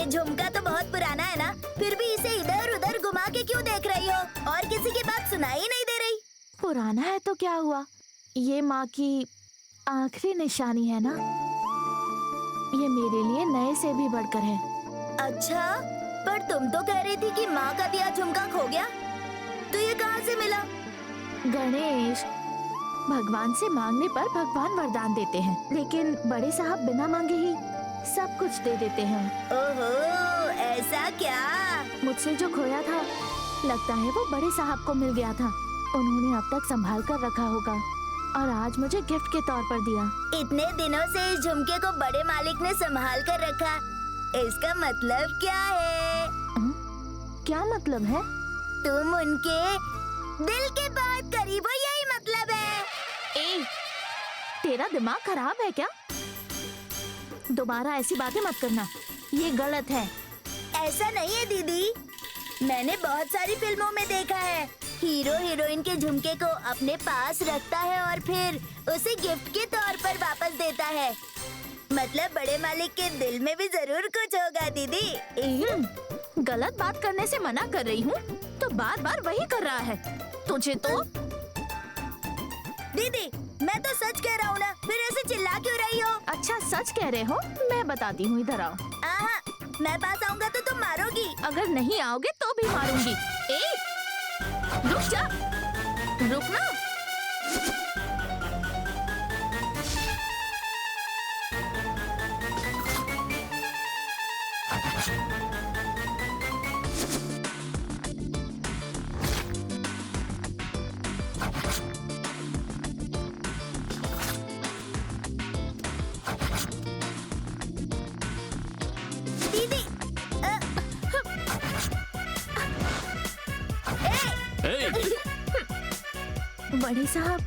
ये झुमका तो बहुत पुराना है ना, फिर भी इसे इधर उधर घुमा के क्यों देख रही हो? और किसी की बात सुनाई नहीं दे रही। पुराना है तो क्या हुआ, ये माँ की आखिरी निशानी है ना। ये मेरे लिए नए से भी बढ़कर है। अच्छा, पर तुम तो कह रही थी कि माँ का दिया झुमका खो गया, तो ये कहाँ से मिला? गणेश, भगवान से मांगने पर भगवान वरदान देते हैं, लेकिन बड़े साहब बिना मांगे ही सब कुछ दे देते हैं। ओहो, ऐसा क्या? मुझसे जो खोया था, लगता है वो बड़े साहब को मिल गया था। उन्होंने अब तक संभाल कर रखा होगा और आज मुझे गिफ्ट के तौर पर दिया। इतने दिनों से इस झुमके को बड़े मालिक ने संभाल कर रखा, इसका मतलब क्या है? क्या मतलब है? तुम उनके दिल के बहुत करीब हो, यही मतलब है। ए, तेरा दिमाग खराब है क्या? दोबारा ऐसी बातें मत करना, ये गलत है। ऐसा नहीं है दीदी, मैंने बहुत सारी फिल्मों में देखा है, हीरो हीरोइन के झुमके को अपने पास रखता है और फिर उसे गिफ्ट के तौर पर वापस देता है। मतलब बड़े मालिक के दिल में भी जरूर कुछ होगा दीदी। गलत बात करने से मना कर रही हूँ तो बार बार वही कर रहा है। तुझे तो दीदी, मैं तो सच कह रहा हूँ ना, फिर ऐसे चिल्ला क्यों रही हो? अच्छा सच कह रहे हो, मैं बताती हूँ, इधर आओ। आहा, मैं पास आऊंगा तो तुम मारोगी। अगर नहीं आओगे तो भी मारूंगी। ए, रुक जा, रुक ना। दीदी, बड़े साहब।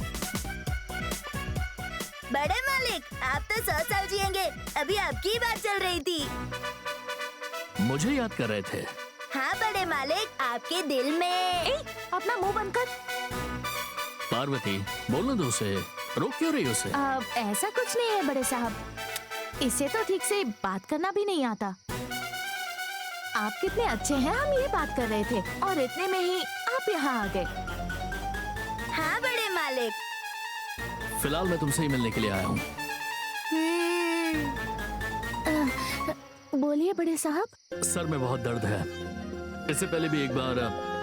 बड़े मालिक, आप तो 100 साल जिएंगे, अभी आपकी ही बात चल रही थी। मुझे याद कर रहे थे। हाँ बड़े मालिक, आपके दिल में। अपना मुंह बंद कर। पार्वती, बोलने दो उसे, रोक क्यों रही उसे? ऐसा कुछ नहीं है बड़े साहब, इसे तो ठीक से बात करना भी नहीं आता। आप कितने अच्छे हैं, हम यही बात कर रहे थे और इतने में ही आप यहाँ आ गए। हाँ बड़े मालिक। फिलहाल मैं तुमसे ही मिलने के लिए आया हूँ। बोलिए बड़े साहब। सर में बहुत दर्द है। इससे पहले भी एक बार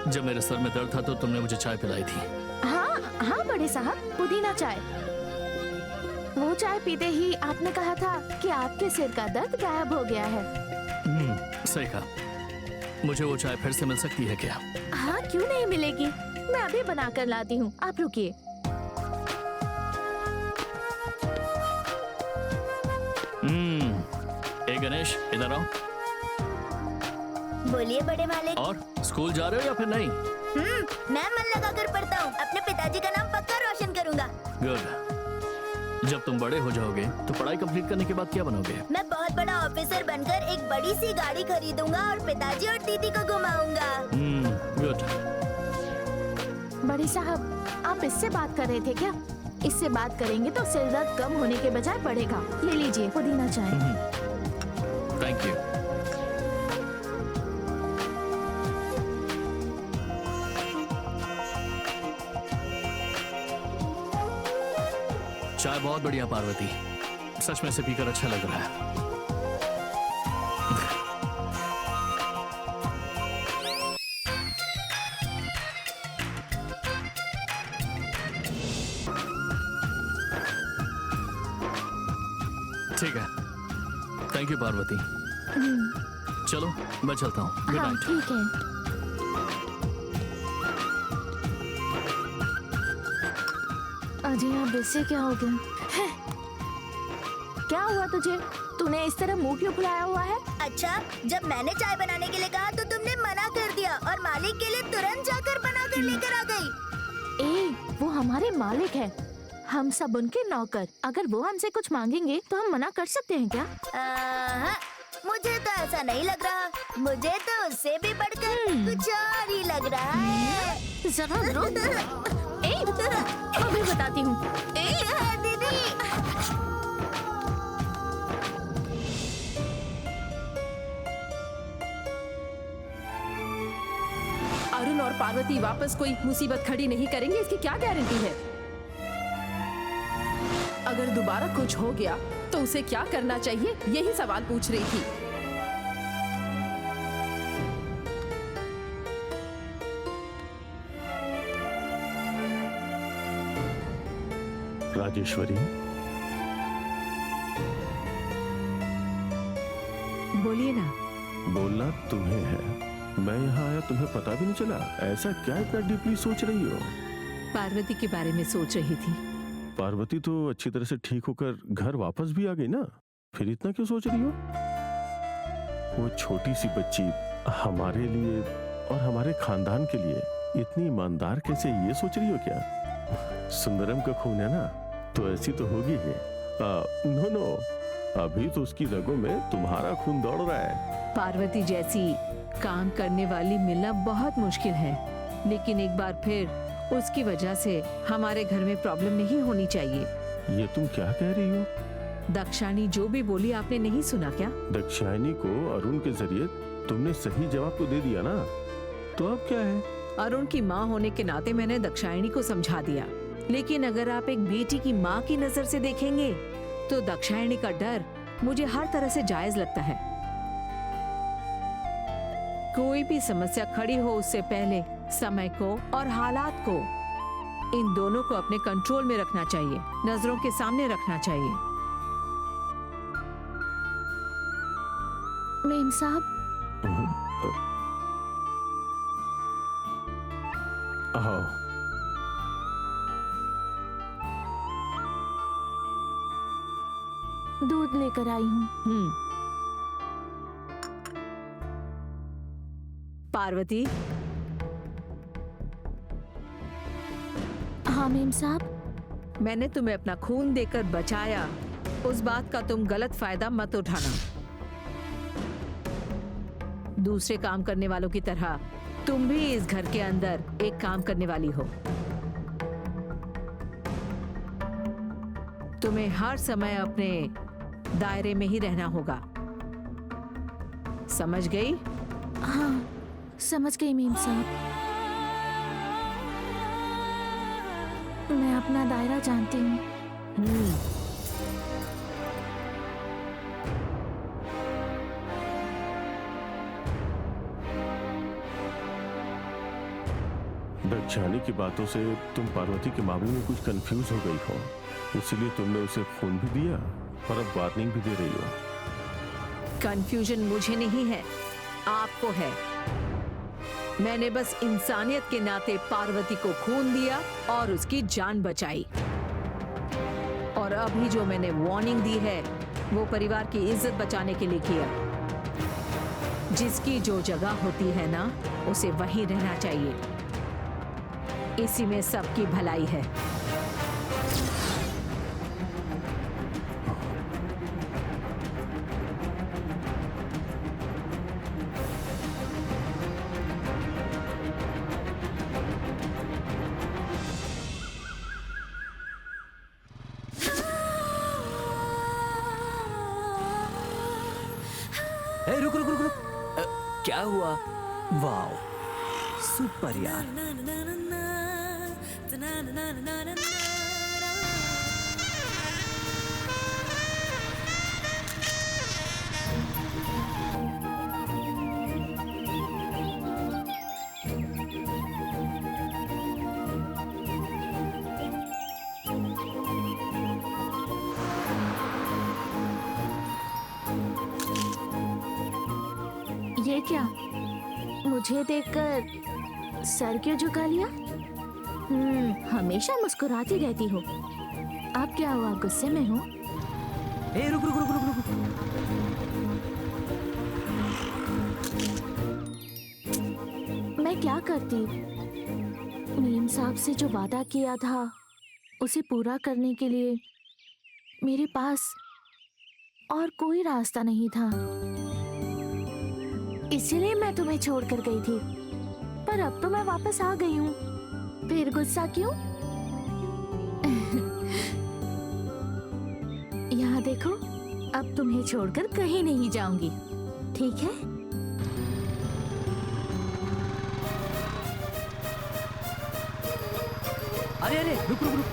जब मेरे सर में दर्द था तो तुमने मुझे चाय पिलाई थी। हाँ हाँ बड़े साहब, पुदीना चाय। वो चाय पीते ही आपने कहा था कि आपके सिर का दर्द गायब हो गया है। सही कहा। मुझे वो चाय फिर से मिल सकती है क्या? हाँ क्यों नहीं मिलेगी, मैं अभी बना कर लाती हूँ, आप रुकिए। ए गणेश, इधर आओ। बोलिए बड़े मालिक। और स्कूल जा रहे हो या फिर नहीं? मैं मन लगा कर पढ़ता हूँ, अपने पिताजी का नाम पक्का रोशन करूँगा। गुड। जब तुम बड़े हो जाओगे तो पढ़ाई कंप्लीट करने के बाद क्या बनोगे? मैं बहुत बड़ा ऑफिसर बनकर एक बड़ी सी गाड़ी खरीदूंगा और पिताजी और दीदी को घुमाऊंगा। गुड। बड़े साहब, आप इससे बात कर रहे थे क्या? इससे बात करेंगे तो सिर दर्द कम होने के बजाय बढ़ेगा। ले लीजिए पुदीना चाय। Thank you. चाय बहुत बढ़िया पार्वती, सच में से पीकर अच्छा लग रहा है। ठीक है, थैंक यू पार्वती। चलो मैं चलता हूँ। गुड हाँ नाइट। ठीक है। अजय अब इससे क्या हो गया? क्या हुआ तुझे? तूने इस तरह मुंह क्यों फुलाया हुआ है? अच्छा, जब मैंने चाय बनाने के लिए कहा तो तुमने मना कर दिया और मालिक के लिए तुरंत जाकर बना कर लेकर आ गई। वो हमारे मालिक है, हम सब उनके नौकर। अगर वो हमसे कुछ मांगेंगे तो हम मना कर सकते हैं क्या? मुझे तो ऐसा नहीं लग रहा, मुझे तो उससे भी बढ़कर कुछ और ही लग रहा है। जरा रुक। अभी बताती हूँ। दीदी, और पार्वती वापस कोई मुसीबत खड़ी नहीं करेंगे, इसकी क्या गारंटी है? अगर दोबारा कुछ हो गया तो उसे क्या करना चाहिए, यही सवाल पूछ रही थी। राजेश्वरी, बोलिए ना। बोलना तुम्हें है। मैं यहाँ आया तुम्हें पता भी नहीं चला। ऐसा क्या इतना डीपली सोच रही हो? पार्वती के बारे में सोच रही थी। पार्वती तो अच्छी तरह से ठीक होकर घर वापस भी आ गई ना, फिर इतना क्यों सोच रही हो? वो छोटी सी बच्ची हमारे लिए और हमारे खानदान के लिए इतनी ईमानदार कैसे, ये सोच रही हो क्या? सुंदरम का खून है ना, तो ऐसी तो होगी ही। नो नो, अभी तो उसकी रगों में तुम्हारा खून दौड़ रहा है। पार्वती जैसी काम करने वाली मिलना बहुत मुश्किल है, लेकिन एक बार फिर उसकी वजह से हमारे घर में प्रॉब्लम नहीं होनी चाहिए। ये तुम क्या कह रही हो? दक्षाणी जो भी बोली आपने नहीं सुना क्या? दक्षायनी को अरुण के जरिए तुमने सही जवाब तो दे दिया ना, तो अब क्या है? अरुण की माँ होने के नाते मैंने दक्षायणी को समझा दिया, लेकिन अगर आप एक बेटी की माँ की नजर से देखेंगे तो दक्षायणी का डर मुझे हर तरह से जायज लगता है। कोई भी समस्या खड़ी हो उससे पहले समय को और हालात को, इन दोनों को अपने कंट्रोल में रखना चाहिए, नजरों के सामने रखना चाहिए। मेम साहब, आओ। दूध लेकर आई हूँ। पार्वती। हाँ मेम साहब। मैंने तुम्हें अपना खून देकर बचाया, उस बात का तुम गलत फायदा मत उठाना। दूसरे काम करने वालों की तरह तुम भी इस घर के अंदर एक काम करने वाली हो। तुम्हें हर समय अपने दायरे में ही रहना होगा, समझ गई? हाँ समझ गई मेम साहब। मैं अपना दायरा जानती हूँ। दक्षाणी की बातों से तुम पार्वती के मामले में कुछ कंफ्यूज हो गई हो, इसीलिए तुमने उसे खून भी दिया और अब वार्निंग भी दे रही हो। कंफ्यूजन मुझे नहीं है, आपको है। मैंने बस इंसानियत के नाते पार्वती को खून दिया और उसकी जान बचाई। और अभी जो मैंने वार्निंग दी है वो परिवार की इज्जत बचाने के लिए किया। जिसकी जो जगह होती है ना, उसे वहीं रहना चाहिए। इसी में सबकी भलाई है। रुक रुक रुक रुक, क्या हुआ? वाओ, सुपर यार। ये क्या? मुझे देखकर सर क्यों झुका लिया? हमेशा मुस्कुराती रहती हो। अब क्या हुआ, गुस्से में हो? रुक रुक रुक रुक रुक। मैं क्या करती? मीम साहब से जो वादा किया था उसे पूरा करने के लिए मेरे पास और कोई रास्ता नहीं था, इसलिए मैं तुम्हें छोड़कर गई थी। पर अब तो मैं वापस आ गई हूँ, फिर गुस्सा क्यों? यहाँ देखो, अब तुम्हें छोड़कर कहीं नहीं जाऊंगी, ठीक है? अरे अरे रुक रुक रुक।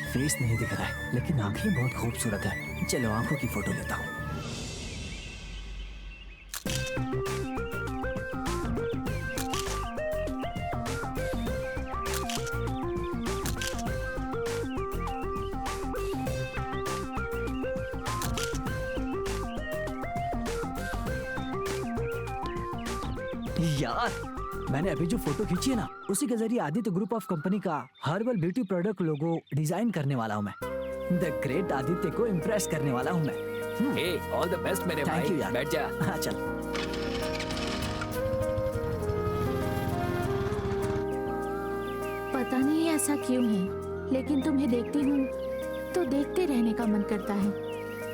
फेस नहीं दिख रहा है लेकिन आंखें बहुत खूबसूरत है। चलो आंखों की फोटो लेता हूँ। यार मैंने अभी जो फोटो खींची है ना, उसी के जरिए आदित्य ग्रुप ऑफ कंपनी का herbal beauty product logo design करने वाला हूँ मैं। द ग्रेट आदित्य को इम्प्रेस करने वाला हूँ मैं। ऑल द बेस्ट मेरे Thank भाई। you यार। बैठ जा। हाँ चल। पता नहीं ऐसा क्यों है, लेकिन तुम्हें देखती हूँ तो देखते रहने का मन करता है,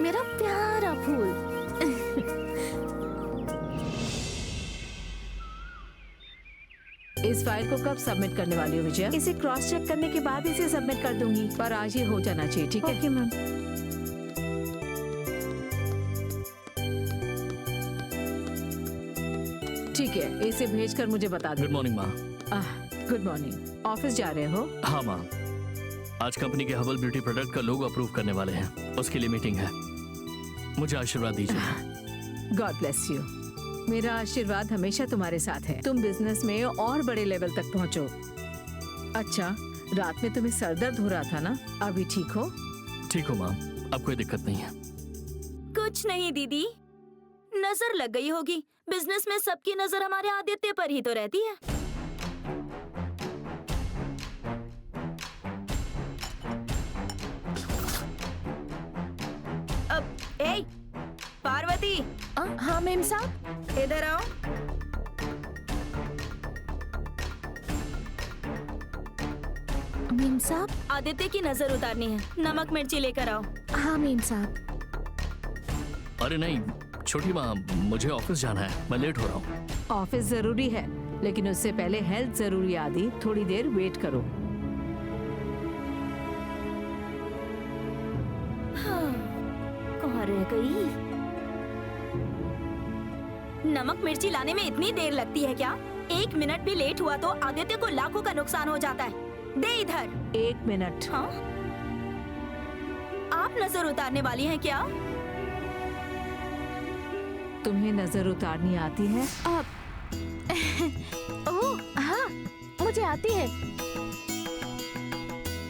मेरा प्यारा फूल। इस फाइल को कब सबमिट करने वाली हो विजया? इसे क्रॉस चेक करने के बाद इसे सबमिट कर दूंगी। पर आज ये हो जाना चाहिए, ठीक है? Okay ma'am. ठीक है, इसे भेजकर मुझे बता दो। गुड मॉर्निंग माँ। Good morning. ऑफिस जा रहे हो? हाँ माँ, आज कंपनी के हर्बल ब्यूटी प्रोडक्ट का लोगो अप्रूव करने वाले हैं, उसके लिए मीटिंग है। मुझे आशीर्वाद दीजिए। God bless you. मेरा आशीर्वाद हमेशा तुम्हारे साथ है। तुम बिजनेस में और बड़े लेवल तक पहुंचो। अच्छा, रात में तुम्हें सर दर्द हो रहा था ना, अभी ठीक हो? ठीक हो माँ, अब कोई दिक्कत नहीं है। कुछ नहीं दीदी, नजर लग गई होगी। बिजनेस में सबकी नजर हमारे आदित्य पर ही तो रहती है। अब ए पार्वती, हाँ मेम साहब। इधर आओ। मेम साहब। आदित्य की नजर उतारनी है, नमक मिर्ची लेकर आओ। हाँ मेम साहब। अरे नहीं छोटी माँ, मुझे ऑफिस जाना है, मैं लेट हो रहा हूँ। ऑफिस जरूरी है, लेकिन उससे पहले हेल्थ जरूरी है आदि। थोड़ी देर वेट करो। हाँ, कहाँ रह गई? नमक मिर्ची लाने में इतनी देर लगती है क्या? 1 मिनट भी लेट हुआ तो आदित्य को लाखों का नुकसान हो जाता है। दे इधर। 1 मिनट। हाँ? आप नजर उतारने वाली हैं क्या? तुम्हें नजर उतारनी आती है? ओह हाँ, मुझे आती है।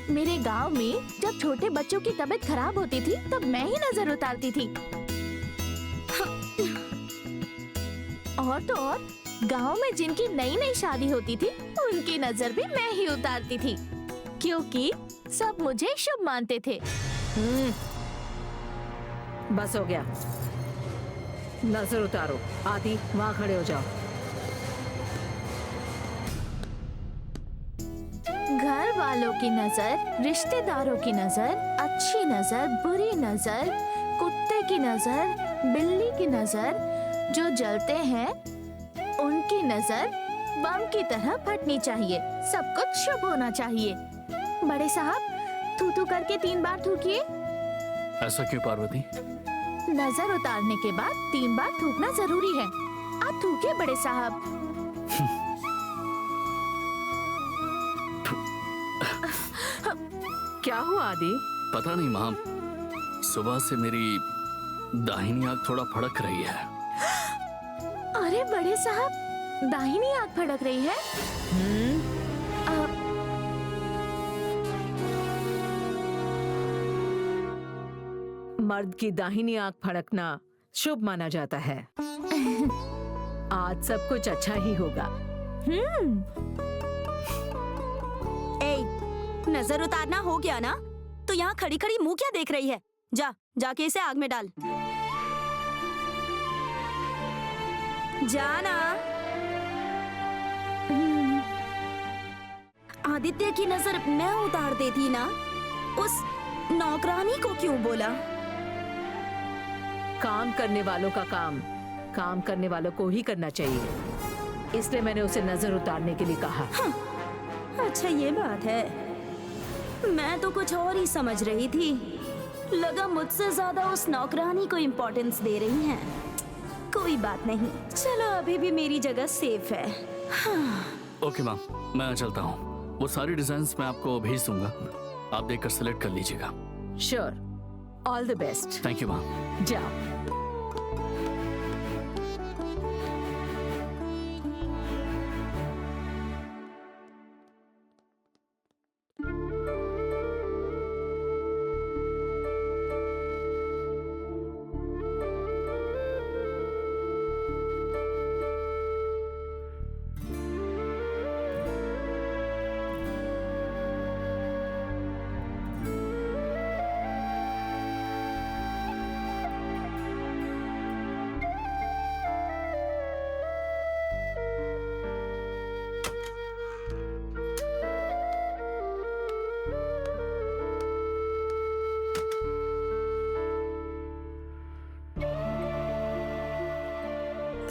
मेरे गांव में जब छोटे बच्चों की तबीयत खराब होती थी तब मैं ही नजर उतारती थी। और तो और गांव में जिनकी नई नई शादी होती थी उनकी नजर भी मैं ही उतारती थी, क्योंकि सब मुझे शुभ मानते थे। बस हो गया, नजर उतारो। आदि वहाँ खड़े हो जाओ। घर वालों की नजर, रिश्तेदारों की नजर, अच्छी नजर, बुरी नजर, कुत्ते की नजर, बिल्ली की नजर, जो जलते हैं उनकी नजर बम की तरह फटनी चाहिए। सब कुछ शुभ होना चाहिए। बड़े साहब, थू करके 3 बार थूकिए। ऐसा क्यों पार्वती? नजर उतारने के बाद 3 बार थूकना जरूरी है। आप थूकिए बड़े साहब। क्या हुआ आदि? पता नहीं माँ, सुबह से मेरी दाहिनी आंख थोड़ा फड़क रही है। अरे बड़े साहब, दाहिनी आंख फड़क रही है? मर्द की दाहिनी आंख फड़कना शुभ माना जाता है। आज सब कुछ अच्छा ही होगा। ए, नजर उतारना हो गया ना, तो यहाँ खड़ी खड़ी मुंह क्या देख रही है? जाके इसे आग में डाल। जाना। आदित्य की नजर मैं उतार देती ना, उस नौकरानी को क्यों बोला? काम करने वालों का काम करने वालों को ही करना चाहिए, इसलिए मैंने उसे नजर उतारने के लिए कहा। अच्छा ये बात है, मैं तो कुछ और ही समझ रही थी। लगा मुझसे ज्यादा उस नौकरानी को इम्पोर्टेंस दे रही हैं। कोई बात नहीं, चलो अभी भी मेरी जगह सेफ है। ओके मैम, मैं चलता हूँ। वो सारी डिजाइन्स मैं आपको भेज दूंगा, आप देखकर सिलेक्ट कर लीजिएगा। Sure, all the best. Thank you ma'am. जाओ।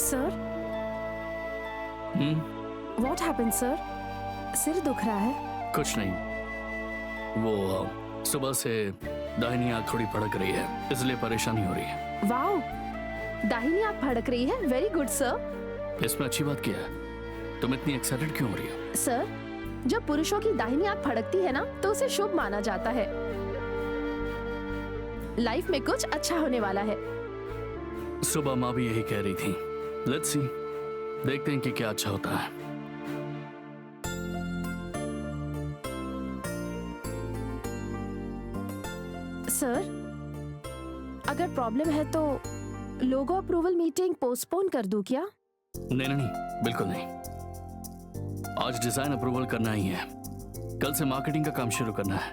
Sir, what happened sir? सिर दुख रहा है? कुछ नहीं, वो सुबह से दाहिनी आंख थोड़ी फड़क रही है, इसलिए परेशानी हो रही है। वाओ, दाहिनी आंख फड़क रही है, वेरी गुड सर। इसमें अच्छी बात क्या है? तुम इतनी एक्साइटेड क्यों हो रही हो? सर, जब पुरुषों की दाहिनी आंख फड़कती है ना, तो उसे शुभ माना जाता है। लाइफ में कुछ अच्छा होने वाला है। सुबह माँ भी यही कह रही थी। लेट्स सी, देखते हैं कि क्या अच्छा होता है। सर, अगर प्रॉब्लम है तो लोगो अप्रूवल मीटिंग पोस्टपोन कर दूं क्या? नहीं नहीं नहीं, बिल्कुल नहीं। आज डिजाइन अप्रूवल करना ही है, कल से मार्केटिंग का काम शुरू करना है।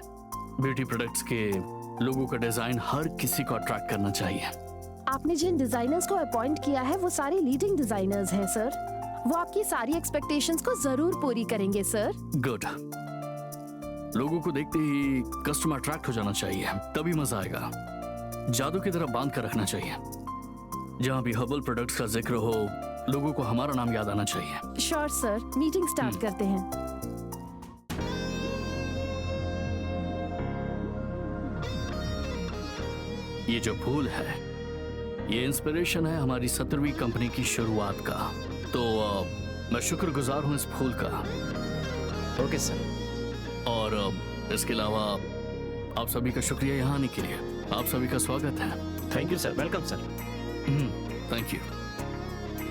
ब्यूटी प्रोडक्ट्स के लोगों का डिजाइन हर किसी को अट्रैक्ट करना चाहिए। आपने जिन डिजाइनर्स को अपॉइंट किया है वो सारे लीडिंग डिजाइनर्स हैं सर। वो आपकी सारी एक्सपेक्टेशंस को जरूर पूरी करेंगे सर। गुड। लोगों को देखते ही कस्टमर अट्रैक्ट हो जाना चाहिए, तभी मजा आएगा। जादू की तरह बांध कर रखना चाहिए। जहाँ भी हर्बल प्रोडक्ट्स का जिक्र हो, लोगों को हमारा नाम याद आना चाहिए। श्योर सर, मीटिंग स्टार्ट करते हैं। ये जो फूल है, ये इंस्पिरेशन है हमारी 17वीं कंपनी की शुरुआत का। तो मैं शुक्रगुजार हूँ इस फूल का। Okay sir. और इसके अलावा आप सभी का शुक्रिया यहाँ आने के लिए। आप सभी का स्वागत है। Thank you sir, welcome sir. Thank you.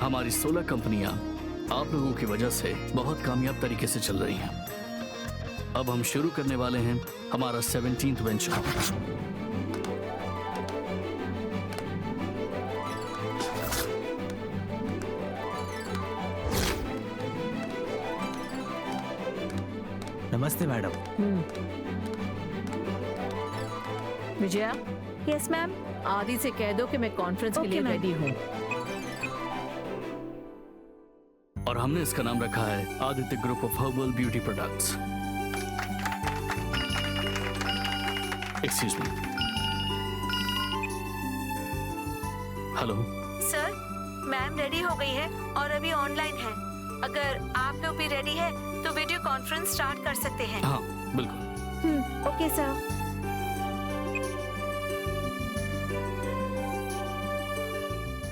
हमारी 16 कंपनियां आप लोगों की वजह से बहुत कामयाब तरीके से चल रही हैं। अब हम शुरू करने वाले हैं हमारा 17th वेंचर। नमस्ते मैडम। Vijaya, yes ma'am. आदि से कह दो कि मैं कॉन्फ्रेंस के Okay, लिए ma'am. रेडी हूँ। और हमने इसका नाम रखा है Aditya group of herbal beauty products. Excuse me. Hello. Sir, ma'am ready हो गई है और अभी ऑनलाइन है। अगर आप लोग भी रेडी है तो वीडियो कॉन्फ्रेंस स्टार्ट कर सकते हैं। हाँ बिल्कुल। Okay sir.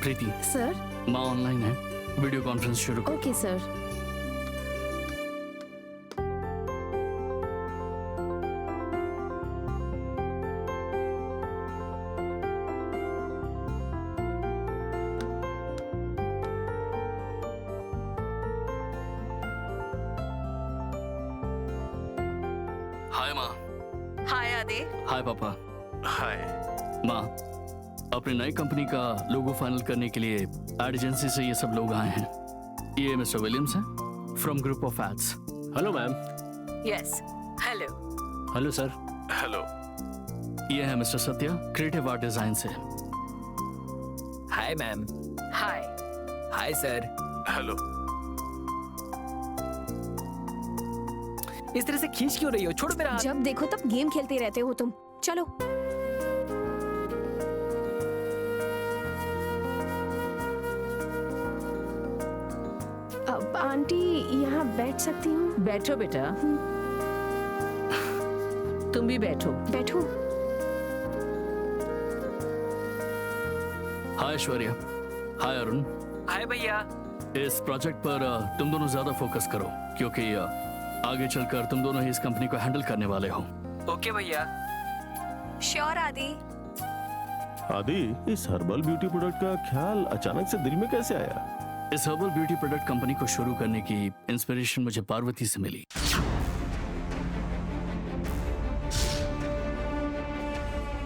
Preeti, sir, ma'am online है, वीडियो कॉन्फ्रेंस शुरू करो। Okay sir. हाय माँ। हाय आदि। हाय पापा। हाय। माँ, अपनी नई कंपनी का लोगो फाइनल करने के लिए एड एजेंसी से ये सब लोग आए हैं। ये मिस्टर विलियम्स हैं from group of ads. Hello ma'am. Yes, hello. Hello sir. Hello. ये है mister Satya, creative art design से। Hi ma'am. Hi. Hi sir. Hello. इस तरह से खींच क्यों रही हो? छोड़ो मेरा हाथ। जब देखो तब गेम खेलते रहते हो तुम। चलो। अब आंटी यहाँ बैठ सकती हूँ? बैठो बेटा, तुम भी बैठो। बैठो। हाय ऐश्वर्या, हाय अरुण। हाय भैया। इस प्रोजेक्ट पर तुम दोनों ज्यादा फोकस करो, क्योंकि आगे चलकर तुम दोनों ही इस कंपनी को हैंडल करने वाले हो। ओके भैया। श्योर आदि। आदि, इस हर्बल ब्यूटी प्रोडक्ट का ख्याल अचानक से दिल में कैसे आया? इस हर्बल ब्यूटी प्रोडक्ट कंपनी को शुरू करने की इंस्पिरेशन मुझे पार्वती से मिली।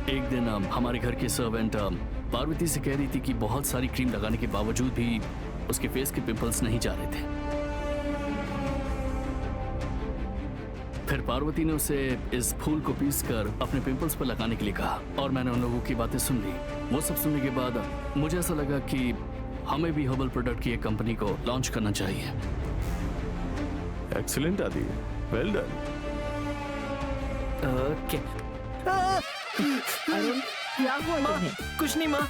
एक दिन हमारे घर की सर्वेंट पार्वती से कह रही थी कि बहुत सारी क्रीम लगाने के बावजूद भी उसके फेस के पिंपल्स नहीं जा रहे थे। फिर पार्वती ने उसे इस फूल को पीसकर अपने पिंपल्स पर लगाने के लिए कहा और मैंने उन लोगों की बातें सुन ली। वो सब सुनने के बाद मुझे ऐसा लगा कि हमें भी हर्बल प्रोडक्ट की एक कंपनी को लॉन्च करना चाहिए। एक्सीलेंट आदि, वेल डन। ओके। अरुण, क्या हुआ तुम्हें? कुछ नहीं माँ।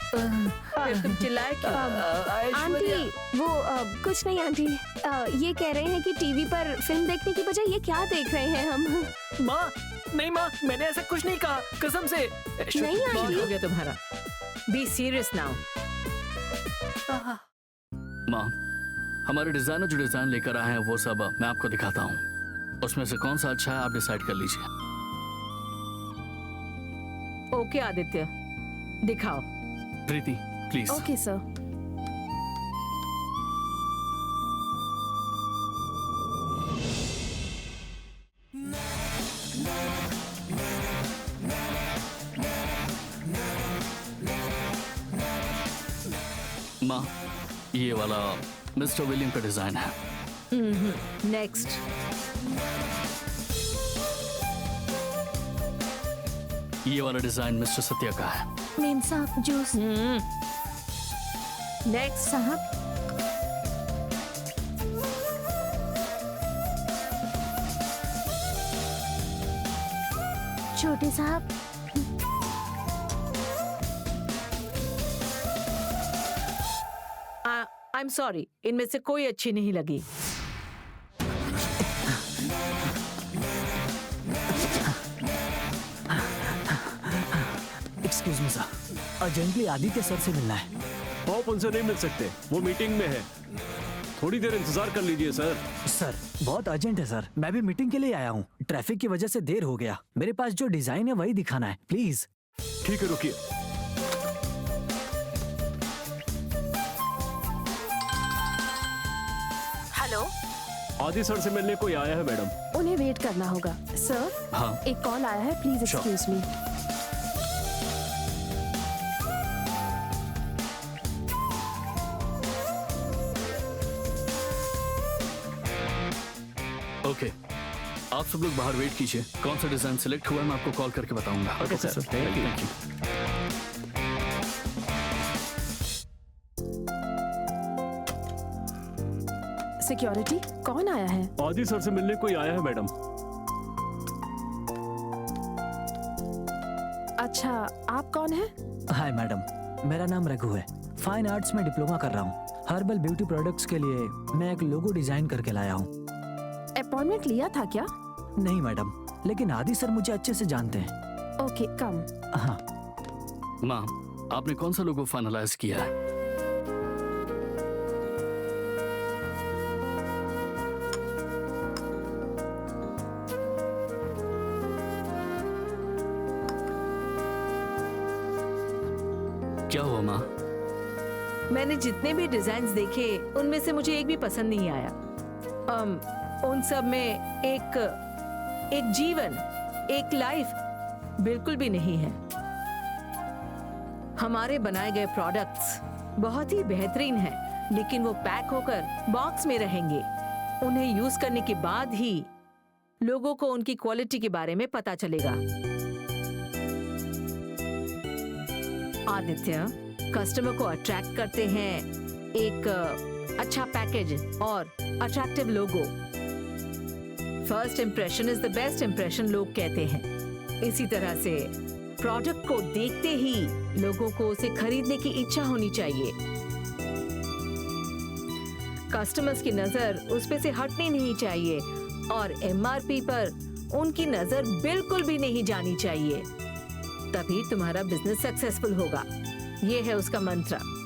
फिर तुम चिल्लाए क्यों? आंटी वो कुछ नहीं आंटी। ये कह रहे हैं कि टीवी पर फिल्म देखने की बजाय ये क्या देख रहे हैं हम। माँ नहीं माँ, मैंने ऐसा कुछ नहीं कहा, कसम से। नहीं बहुत आंटी। हो गया तुम्हारा। Be serious now. माँ, हमारे डिजाइनर जो डिजाइन लेकर आए हैं वो सब मैं आपको दिखाता हूँ। उसमें से कौन सा अच्छा है आप डिसाइड कर लीजिए। ओके आदित्य, दिखाओ। प्रीति प्लीज। Okay sir. माँ, ये वाला मिस्टर विलियम का डिजाइन है। नेक्स्ट। ये वाला डिजाइन मिस्टर सत्या का है। मेम साहब जूस। नेक्स्ट। साहब छोटे साहब। आई एम सॉरी, इनमें से कोई अच्छी नहीं लगी। Excuse me sir, urgently Aditya sir से मिलना है। आप उनसे नहीं मिल सकते, वो मीटिंग में है। थोड़ी देर इंतजार कर लीजिए सर। सर बहुत अर्जेंट है सर, मैं भी मीटिंग के लिए आया हूँ। ट्रैफिक की वजह से देर हो गया। मेरे पास जो डिजाइन है वही दिखाना है, प्लीज। ठीक है, रुकिए। हेलो। आदि सर से मिलने कोई आया है मैडम। उन्हें वेट करना होगा। सर हाँ। एक कॉल आया है, please Sure. Excuse me. Okay, आप सब लोग बाहर वेट कीजिए। कौन सा डिजाइन सिलेक्ट हुआ है मैं आपको कॉल करके बताऊंगा। Okay sir, thank you. Thank you. Security, कौन आया है? आदि सर से मिलने कोई आया है मैडम। अच्छा, आप कौन है? हाय मैडम, मेरा नाम रघु है। फाइन आर्ट्स में डिप्लोमा कर रहा हूँ। हर्बल ब्यूटी प्रोडक्ट्स के लिए मैं एक लोगो डिजाइन करके लाया हूँ। अपॉइंटमेंट लिया था क्या? नहीं मैडम, लेकिन आदि सर मुझे अच्छे से जानते हैं। ओके कम। हाँ। माँ, आपने कौन सा लोगो फाइनलाइज किया है? क्या हुआ माँ? मैंने जितने भी डिजाइन्स देखे उनमें से मुझे एक भी पसंद नहीं आया। उन सब में एक जीवन, एक लाइफ बिल्कुल भी नहीं है। हमारे बनाए गए प्रोडक्ट्स बहुत ही बेहतरीन हैं, लेकिन वो पैक होकर बॉक्स में रहेंगे। उन्हें यूज करने के बाद ही लोगों को उनकी क्वालिटी के बारे में पता चलेगा। आदित्य, कस्टमर को अट्रैक्ट करते हैं एक अच्छा पैकेज और attractive logo, first impression is the best impression लोग कहते हैं। इसी तरह से प्रोडक्ट को देखते ही लोगों को उसे खरीदने की इच्छा होनी चाहिए। कस्टमर्स की नजर उस पे से हटनी नहीं चाहिए और एमआरपी पर उनकी नजर बिल्कुल भी नहीं जानी चाहिए। तभी तुम्हारा बिजनेस सक्सेसफुल होगा। ये है उसका मंत्र।